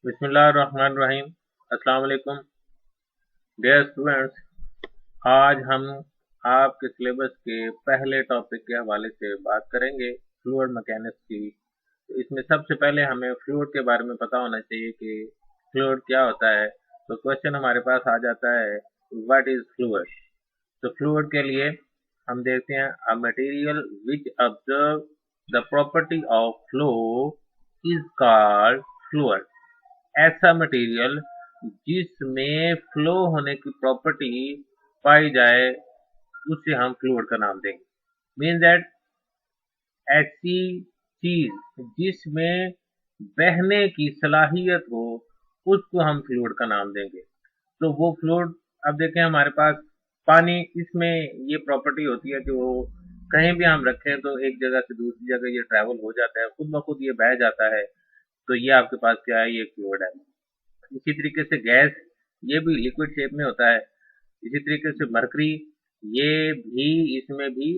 बिस्मिल्लाहिर्रहमानिर्रहीम। अस्सलाम वालेकुम डियर स्टूडेंट्स। आज हम आपके सिलेबस के पहले टॉपिक के हवाले से बात करेंगे फ्लूइड मैकेनिक्स की। तो इसमें सबसे पहले हमें फ्लूइड के बारे में पता होना चाहिए कि फ्लूइड क्या होता है। तो क्वेश्चन हमारे पास आ जाता है व्हाट इज फ्लूइड। तो फ्लूइड के लिए हम देखते हैं a material which observe the property of flow is called fluid. ऐसा मटेरियल जिसमें फ्लो होने की प्रॉपर्टी पाई जाए उसे हम फ्लूइड का नाम देंगे। मीन दैट ऐसी चीज जिसमें बहने की सलाहियत हो उसको हम फ्लूइड का नाम देंगे। तो वो फ्लूइड, अब देखें हमारे पास पानी, इसमें ये प्रॉपर्टी होती है कि वो कहीं भी हम रखें तो एक जगह से दूसरी जगह ये ट्रैवल हो जाता है, खुद ब खुद ये बह जाता है। तो ये आपके पास क्या है, ये फ्लूइड है। इसी तरीके से गैस, ये भी लिक्विड शेप में होता है। इसी तरीके से मरकरी, ये भी, इसमें भी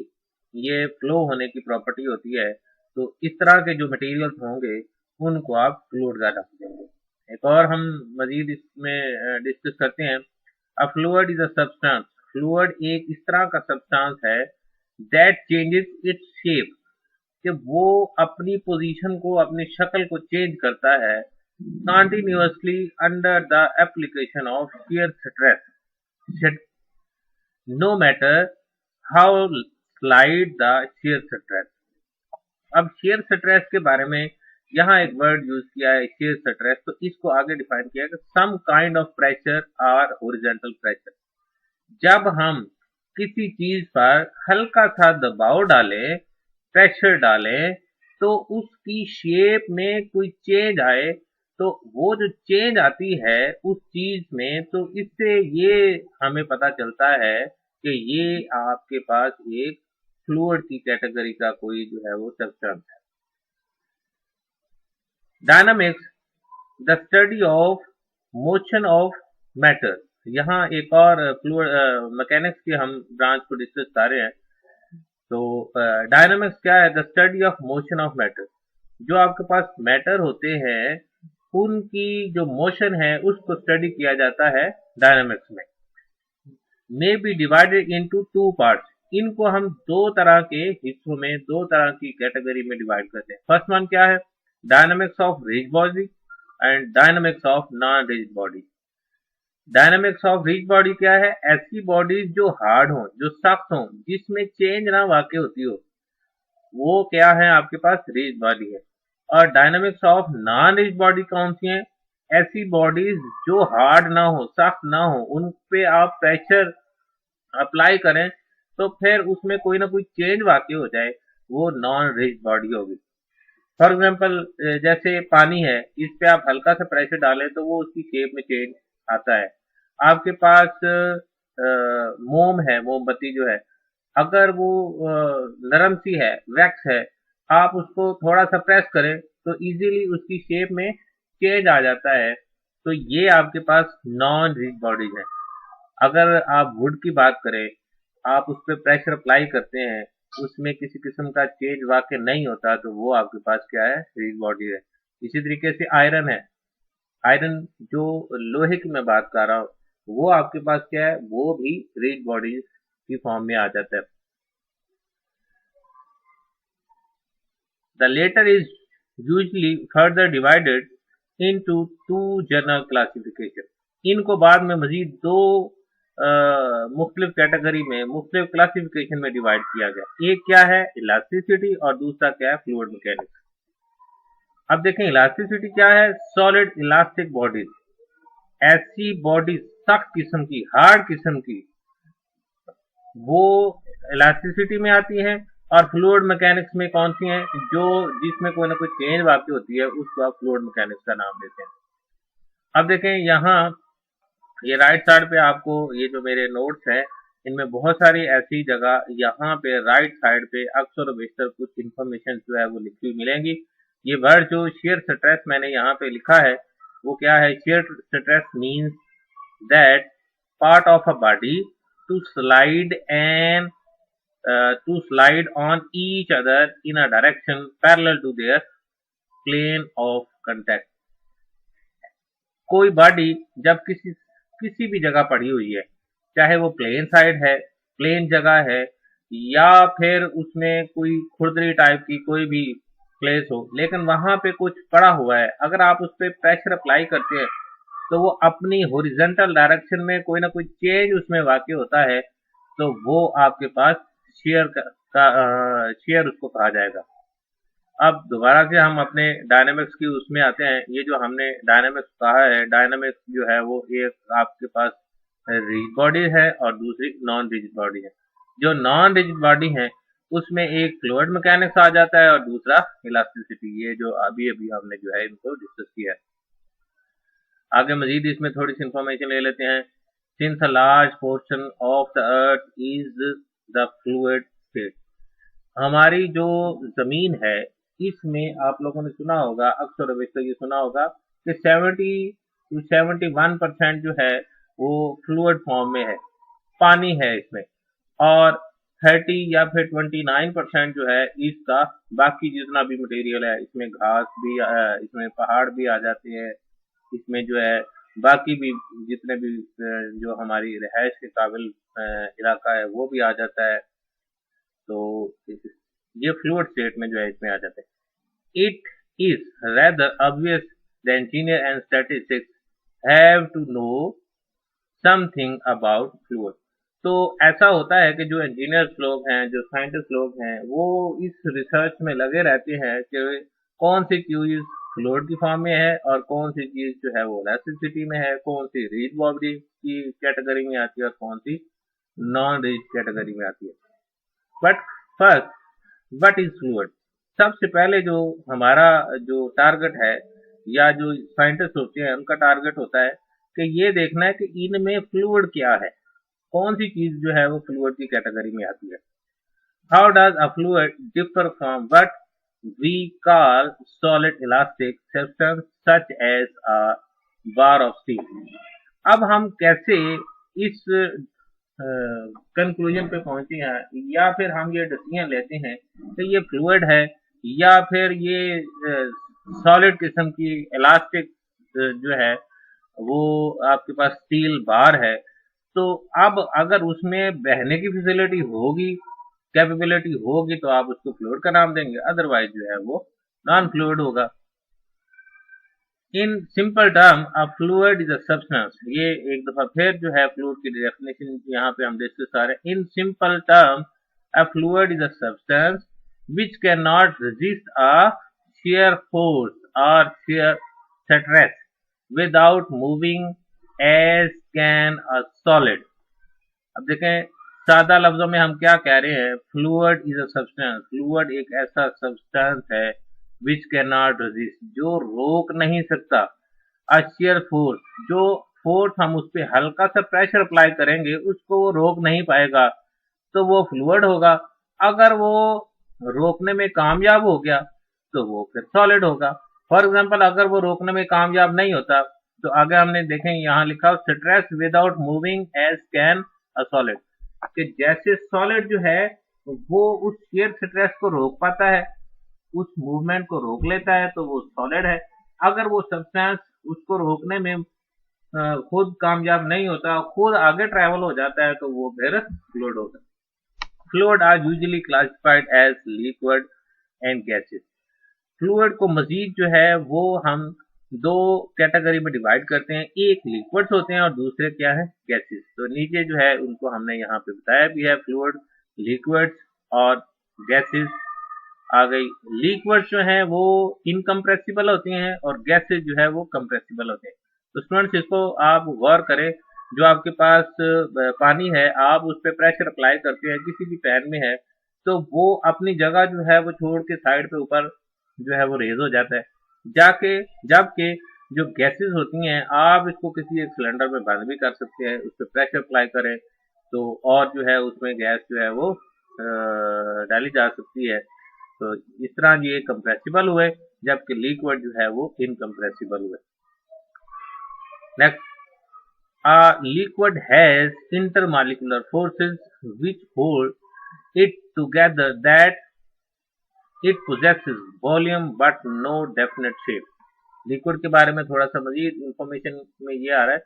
ये फ्लो होने की प्रॉपर्टी होती है। तो इस तरह के जो मटेरियल्स होंगे उनको आप फ्लूइड का नाम देंगे। एक और हम मजीद इसमें डिस्कस करते हैं। अ fluid is a substance. Fluid एक इस तरह का सब्सटेंस है दैट चेंजेस इट्स शेप, कि वो अपनी पोजीशन को, अपनी शक्ल को चेंज करता है continuously under the application of shear stress, no matter how slight the shear stress। अब shear stress के बारे में यहाँ एक वर्ड यूज किया है, shear stress। तो इसको आगे डिफाइन किया है कि some kind of pressure or horizontal pressure। जब हम किसी चीज पर हल्का सा दबाव डालें, प्रेशर डालें, तो उसकी शेप में कोई चेंज आए, तो वो जो चेंज आती है उस चीज में, तो इससे ये हमें पता चलता है कि ये आपके पास एक फ्लूइड की कैटेगरी का कोई जो है वो सब्सटेंस है। Dynamics, the study of motion of matter. यहाँ एक और फ्लूइड मैकेनिक्स की हम ब्रांच को डिस्कस कर रहे हैं। तो डायनामिक्स क्या है? The study of motion of matter. जो आपके पास मैटर होते हैं उनकी जो मोशन है उसको स्टडी किया जाता है डायनामिक्स में। May be divided into two parts. इनको हम दो तरह के हिस्सों में, दो तरह की कैटेगरी में डिवाइड करते हैं। फर्स्ट वन क्या है? Dynamics of rigid body and dynamics of non rigid body. Dynamics of rigid body क्या है? ऐसी बॉडीज जो हार्ड हो, जो सख्त हो, जिसमें चेंज ना वाकई होती हो, वो क्या है आपके पास? रिजिड बॉडी है। और dynamics of non rigid body कौन सी है? ऐसी बॉडीज जो हार्ड ना हो, सख्त ना हो, उन पे आप प्रेशर अप्लाई करें तो फिर उसमें कोई ना कोई चेंज वाकई हो जाए, वो नॉन रिजिड बॉडी होगी। फॉर एग्जाम्पल, जैसे पानी है, इस पे आप हल्का सा प्रेशर डालें तो वो उसकी शेप में चेंज आता है। आपके पास मोम है, मोमबत्ती जो है, अगर वो नरम सी है, वैक्स है, आप उसको थोड़ा सा प्रेस करें तो इजीली उसकी शेप में चेंज आ जाता है। तो ये आपके पास नॉन रिजिड बॉडीज है। अगर आप वुड की बात करें, आप उस पर प्रेशर अप्लाई करते हैं, उसमें किसी किस्म का चेंज वाकई नहीं होता, तो वो आपके पास क्या है? रिजिड बॉडी है। इसी तरीके से आयरन है। आयरन जो लोहे की मैं बात कर रहा हूँ, वो आपके पास क्या है? वो भी रिजिड बॉडीज की फॉर्म में आ जाता है। The later is usually further divided into two general classification। इनको बाद में मजीद दो मुख्तलिफ कैटेगरी में, मुख्तलिफ क्लासिफिकेशन में डिवाइड किया गया। एक क्या है? इलास्टिसिटी, और दूसरा क्या है? Fluid mechanics. अब देखें इलास्टिसिटी क्या है? सॉलिड इलास्टिक बॉडीज, ऐसी बॉडी सख्त किस्म की, हार्ड किस्म की, वो इलास्टिसिटी में आती हैं। और फ्लूइड मैकेनिक्स में कौन सी हैं? जो जिसमें कोई ना कोई चेंज वाकई होती है, उसको आप फ्लूइड मैकेनिक्स का नाम देते हैं। अब देखें यहाँ, ये राइट साइड पे आपको ये जो मेरे नोट्स हैं, इनमें बहुत सारी ऐसी जगह यहाँ पे राइट साइड पे अक्सर और बेशतर कुछ इंफॉर्मेशन जो है वो लिखी हुई मिलेंगी। ये वर्ड जो shear stress मैंने यहाँ पे लिखा है वो क्या है? shear stress means that part of a body to slide and to slide on each other in a direction parallel to their plane of contact. कोई बॉडी जब किसी भी जगह पड़ी हुई है, चाहे वो प्लेन साइड है, प्लेन जगह है, या फिर उसमें कोई खुरदरी टाइप की कोई भी प्लेस हो, लेकिन वहां पे कुछ पड़ा हुआ है, अगर आप उस पर प्रेशर अप्लाई करते हैं तो वो अपनी हॉरिजॉन्टल डायरेक्शन में कोई ना कोई चेंज उसमें वाक़ई होता है, तो वो आपके पास शेयर उसको कहा जाएगा। अब दोबारा से हम अपने डायनामिक्स की उसमें आते हैं। ये जो हमने डायनामिक्स कहा है, डायनामिक्स जो है वो एक आपके पास रिजिड बॉडी है और दूसरी नॉन रिजिड बॉडी है। जो नॉन रिजिड बॉडी है उसमें एक फ्लूइड मैकेनिक्स आ जाता है और दूसरा इलास्टिसिटी। ये जो अभी अभी हमने जो है इनको डिस्कस किया है। आगे मजीद इसमें थोड़ी सी इंफॉर्मेशन ले लेते हैं। Since a large portion of the earth is the fluid state, हमारी जो जमीन है इसमें आप लोगों ने सुना होगा, अक्सर वैसे ये सुना होगा कि 70 to 71% जो है वो फ्लूइड फॉर्म में है, पानी है इसमें, और 30 या फिर 29% जो है इसका बाकी जितना भी मटेरियल है, इसमें घास भी, इसमें पहाड़ भी आ जाते हैं, इसमें जो है बाकी भी जितने भी जो हमारी रिहाइश के काबिल इलाका है वो भी आ जाता है। तो ये फ्लूइड स्टेट में जो है इसमें आ जाता है। It is rather obvious the engineer and statistics have to know something about fluid. तो ऐसा होता है कि जो इंजीनियर्स लोग हैं, जो साइंटिस्ट लोग हैं, वो इस रिसर्च में लगे रहते हैं कि कौन सी चीज फ्लूइड की फॉर्म में है और कौन सी चीज जो है वो इलास्टिसिटी में है, कौन सी रिजिड बॉडी की कैटेगरी में आती है और कौन सी नॉन रिजिड कैटेगरी में आती है। But first, what is fluid? सबसे पहले जो हमारा जो टारगेट है या जो साइंटिस्ट होते हैं उनका टारगेट होता है कि ये देखना है कि इनमें फ्लूइड क्या है, कौन सी चीज जो है वो फ्लूइड की कैटेगरी में आती है। How does a fluid differ from what we call solid elastic substance such as a bar of steel? अब हम कैसे इस कंक्लूजन पे पहुंचे हैं, या फिर हम ये डिसीजन लेते हैं कि ये फ्लूइड है या फिर ये सॉलिड किस्म की इलास्टिक जो है वो आपके पास स्टील बार है। तो अब अगर उसमें बहने की फैसिलिटी होगी, कैपेबिलिटी होगी, तो आप उसको फ्लूइड का नाम देंगे, अदरवाइज जो है वो नॉन फ्लूइड होगा। In simple term a fluid is a substance. ये एक दफा फिर जो है फ्लूइड की डेफिनेशन यहाँ पे हम डिस्कस कर रहे हैं। In simple term a fluid is a substance which cannot resist a shear force or shear stress without moving as can a solid। अब देखें सादा लफ्जों में हम क्या कह रहे हैं, fluid is a substance. Fluid एक ऐसा सब्सटेंस है विच कैन नॉट रेजिस्ट, जो रोक नहीं सकता अ shear फोर्स, जो फोर्स हम उस पर हल्का सा प्रेशर अप्लाई करेंगे उसको वो रोक नहीं पाएगा, तो वो फ्लूइड होगा। अगर वो रोकने में कामयाब हो गया तो वो फिर सॉलिड होगा। फॉर एग्जांपल अगर वो रोकने में कामयाब नहीं होता तो आगे हमने देखें यहाँ लिखा stress without moving as can a solid, कि जैसे सॉलिड जो है वो उस शेयर स्ट्रेस को रोक पाता है, उस मूवमेंट को रोक लेता है, तो वो सॉलिड है। अगर वो सब्सटेंस उसको रोकने में खुद कामयाब नहीं होता, खुद आगे ट्रेवल हो जाता है, तो वो फिर फ्लूइड होता है। Fluid are usually classified as liquid and gases. Fluid को मजीद जो है वो हम दो कैटेगरी में डिवाइड करते हैं, एक लिक्विड्स होते हैं और दूसरे क्या है, गैसेस। तो नीचे जो है उनको हमने यहाँ पे बताया भी है, फ्लूइड, लिक्विड्स और गैसेस आ गई। लिक्विड्स जो है वो इनकम्प्रेसिबल होती हैं और गैसेस जो है वो कंप्रेसिबल होते हैं। तो स्टूडेंट्स इसको आप गौर करें, जो आपके पास पानी है, आप उस पर प्रेशर अप्लाई करते हैं, किसी भी पैन में है, तो वो अपनी जगह जो है वो छोड़ के साइड पे ऊपर जो है वो रेज हो जाता है, जाके जबकि जो गैसेस होती हैं आप इसको किसी एक सिलेंडर में बंद भी कर सकते हैं, उस पर प्रेशर अप्लाई करें तो और जो है उसमें गैस जो है वो डाली जा सकती है। तो इस तरह ये कंप्रेसिबल हुए जबकि लिक्विड जो है वो इनकम्प्रेसिबल हुए। Next, a liquid has intermolecular forces which hold it together, that it possesses volume but no definite shape। Liquid के बारे में थोड़ा सा मजीद इंफॉर्मेशन में ये आ रहा है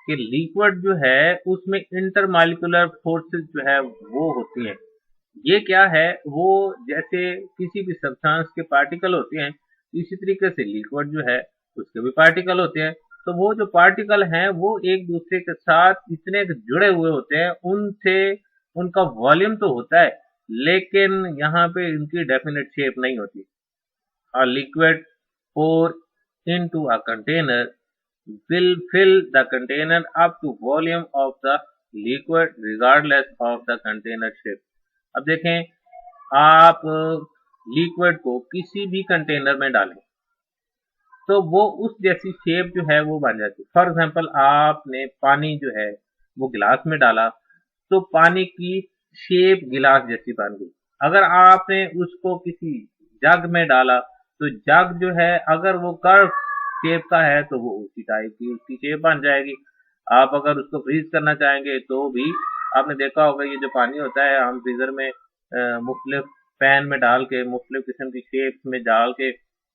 कि लिक्विड जो है उसमें इंटरमॉलिक्यूलर फोर्सेस जो है वो होती हैं। ये क्या है, वो जैसे किसी भी सब्सटेंस के पार्टिकल होते हैं, इसी तरीके से लिक्विड जो है उसके भी पार्टिकल होते हैं। तो वो जो पार्टिकल हैं वो एक दूसरे के साथ इतने जुड़े हुए होते हैं, उनसे उनका वॉल्यूम तो होता है लेकिन यहाँ पे इनकी डेफिनेट शेप नहीं होती। A liquid poured into a container will fill the container up to volume of the liquid regardless of the container shape। अब देखें, आप लिक्विड को किसी भी कंटेनर में डालें तो वो उस जैसी शेप जो है वो बन जाती है। फॉर एग्जांपल, आपने पानी जो है वो गिलास में डाला तो पानी की शेप गिलास जैसी बन गई। अगर आपने उसको किसी जग में डाला तो जग जो है अगर वो कर्व शेप का है तो वो उसी टाइप की उसकी शेप बन जाएगी। आप अगर उसको फ्रीज करना चाहेंगे तो भी आपने देखा होगा, ये जो पानी होता है हम फ्रीजर में मुख्तलिफ पैन में डाल के मुख्तलिफ किस्म की शेप में डाल के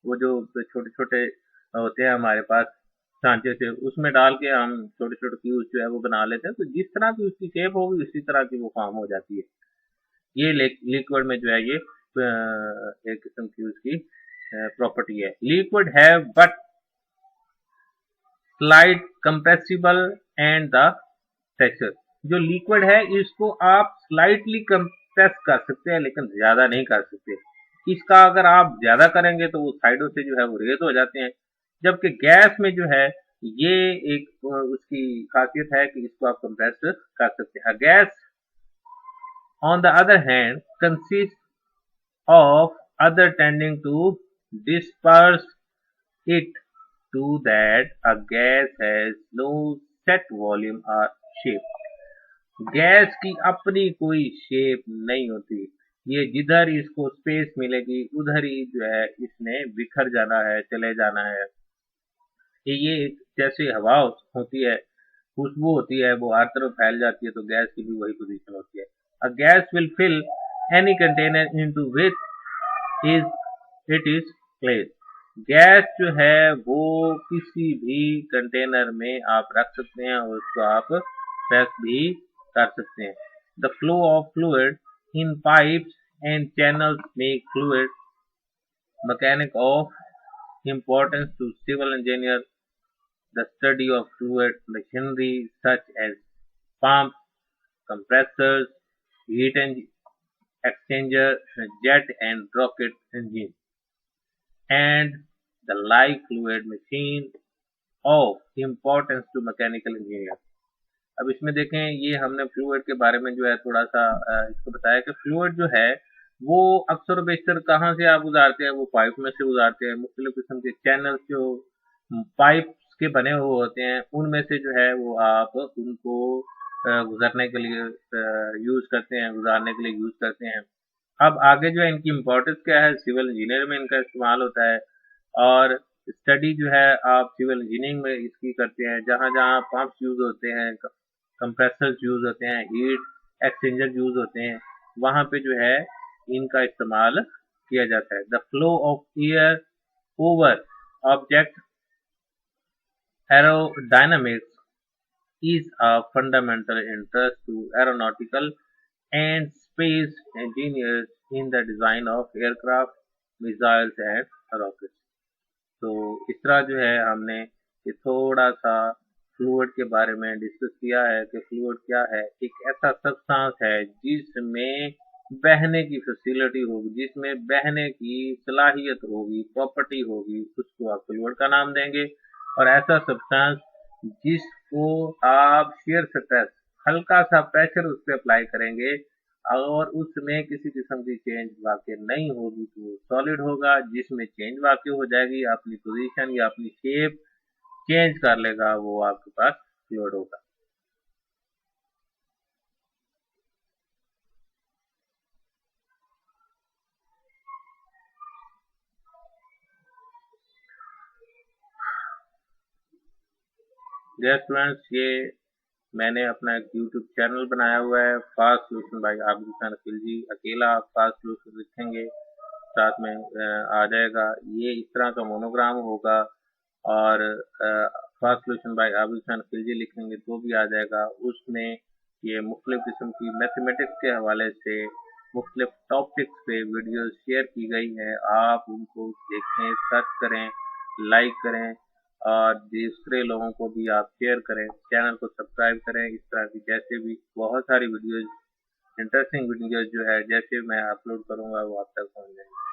वो जो छोटे छोटे होते हैं हमारे पास सांचे से, उसमें डाल के हम छोटे छोटे क्यूब जो है वो बना लेते हैं। तो जिस तरह की उसकी शेप होगी उसी तरह की वो फॉर्म हो जाती है। ये लिक्विड में जो है ये एक किस्म की उसकी प्रॉपर्टी है। लिक्विड है but slide compressible and the texture. जो लिक्विड है इसको आप स्लाइटली कंप्रेस कर सकते हैं लेकिन ज्यादा नहीं कर सकते। इसका अगर आप ज्यादा करेंगे तो वो साइडों से जो है वो रेत हो जाते हैं। जबकि गैस में जो है ये एक उसकी खासियत है कि इसको आप कंप्रेस कर सकते हैं। Gas on the other hand consists of other tending to disperse it, to that a gas has no set volume or shape। Gas की अपनी कोई शेप नहीं होती, ये जिधर इसको स्पेस मिलेगी उधर ही जो है इसने बिखर जाना है, चले जाना है। ये जैसे हवा होती है, खुशबू होती है, वो हर तरफ फैल जाती है, तो गैस की भी वही पोजीशन होती है। A gas will fill any container into which it is placed. Gas जो है वो किसी भी कंटेनर में आप रख सकते हैं और उसको आप प्रेस भी कर सकते हैं। The flow of fluid in pipes and channels make fluid mechanic of importance to civil engineer। The study of fluid machinery such as pumps, compressors, heat exchanger, jet and rocket engine, and the like fluid machine of importance to mechanical engineer। अब इसमें देखें, ये हमने fluid के बारे में जो है थोड़ा सा इसको बताया कि फ्लूइड जो है वो अक्सर बेशतर कहाँ से आप गुजारते हैं, वो पाइप में से गुजारते हैं। मुख्तलिफ किस्म के चैनल्स जो पाइप के बने हुए होते हैं उनमें से जो है वो आप उनको गुजरने के लिए यूज करते हैं, गुजारने के लिए यूज करते हैं। अब आगे जो है इनकी इम्पोर्टेंस क्या है, सिविल इंजीनियर में इनका इस्तेमाल होता है और स्टडी जो है आप सिविल इंजीनियरिंग में इसकी करते हैं। जहाँ जहाँ पंप्स यूज होते हैं, कंप्रेसर्स यूज होते हैं, हीट एक्सचेंजर यूज होते हैं, वहाँ पे जो है इनका इस्तेमाल किया जाता है। The flow of air over object aerodynamics is a fundamental interest to aeronautical and space engineers in the design of aircraft, missiles and rockets। तो इस तरह जो है हमने ये थोड़ा सा फ्लूइड के बारे में डिस्कस किया है कि फ्लूइड क्या है। एक ऐसा सब्सटेंस है जिसमें बहने की फैसिलिटी होगी, जिसमें बहने की सलाहियत होगी, प्रॉपर्टी होगी, उसको आप फ्लूइड का नाम देंगे। और ऐसा सब्सटेंस जिसको आप शेयर स्ट्रेस, हल्का सा प्रेशर उस पर अप्लाई करेंगे और उसमें किसी किस्म की चेंज वाकई नहीं होगी तो वो सॉलिड होगा। जिसमें चेंज वाकई हो जाएगी, अपनी पोजीशन या अपनी शेप चेंज कर लेगा, वो आपके पास फ्लूइड होगा। डियर स्टूडेंट्स, ये मैंने अपना एक यूट्यूब चैनल बनाया हुआ है, fast solution bye Abid Khan Khilji. अकेला आप फास्ट सोल्यूशन लिखेंगे साथ में आ जाएगा। ये इस तरह का मोनोग्राम होगा और fast solution bye Abid Khan Khilji लिखेंगे तो भी आ जाएगा। उसमें ये मुख्तलिफ किस्म की मैथमेटिक्स के हवाले से मुख्तलिफ टॉपिक्स पे वीडियो शेयर की गई है। आप उनको देखें, सर्च करें, लाइक करें और दूसरे लोगों को भी आप शेयर करें। चैनल को सब्सक्राइब करें। इस तरह की जैसे भी बहुत सारी वीडियोज, इंटरेस्टिंग वीडियोज जो है जैसे मैं अपलोड करूंगा वो आप तक पहुंच जाएंगे।